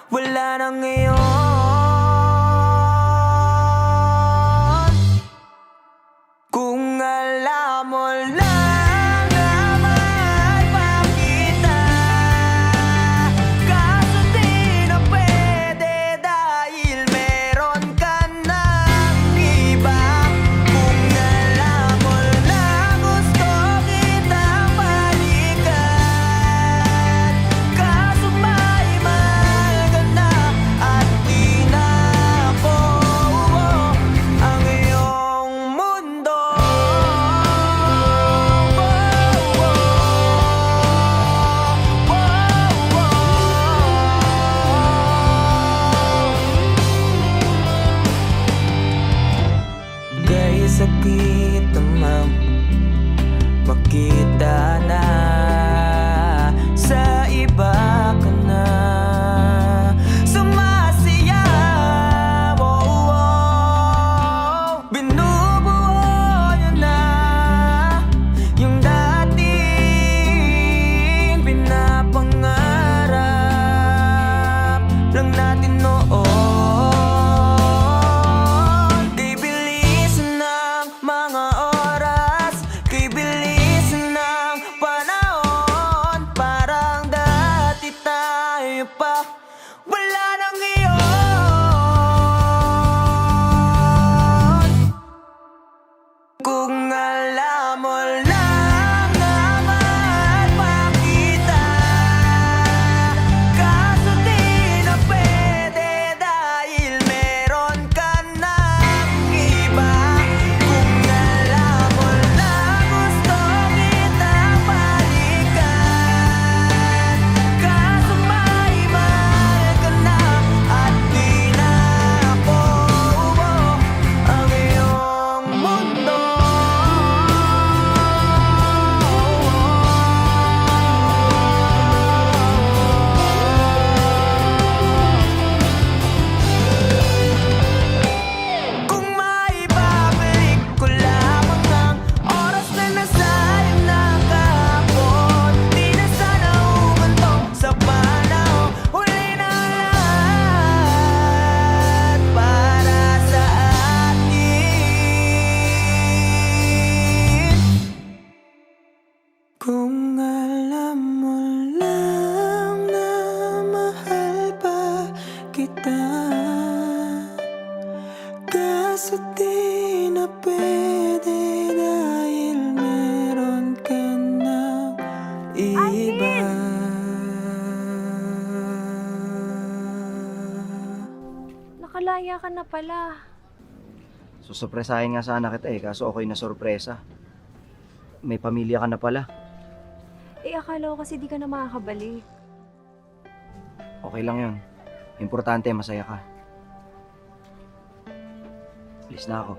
wala na ngayon. Kung alam mo lang na mahal pa kita, kaso di na pwede dahil meron ka ng iba. Kung alam mo lang gusto kitang balikan, kaso may mahal ka na at di na ako ang iyong mundo. Dahil sakit namang makita na sa iba ka na sumasayaw. Binubuo niyo na yung dating pinapangarap lang natin noon. Kay bilis ng mga oras, kay bilis ng panahon, parang dati tayo pa, wala na ngayon. Kung alam mo lang na mahal pa kita, kaso di na pwede dahil meron ka ng iba. Kung alam mo lang gusto kitang balikan, kaso may mahal ka na at di na ako ang iyong mundo. Kung maibabalik ko lamang ang oras na nasayang na kahapon, di na sana umantong sa panahon. Huli na lahat para sa atin. Kung alam mo lang na mahal pa kita, kaso di na pwede dahil meron ka ng iba. Nakalaya ka na pala. Susurpresahin nga sana kita kaso ako'y nasurpresa. May pamilya ka na pala. Akala ko kasi di ka na makakabalik. Okay lang yun. Importante, masaya ka. Alis na ako.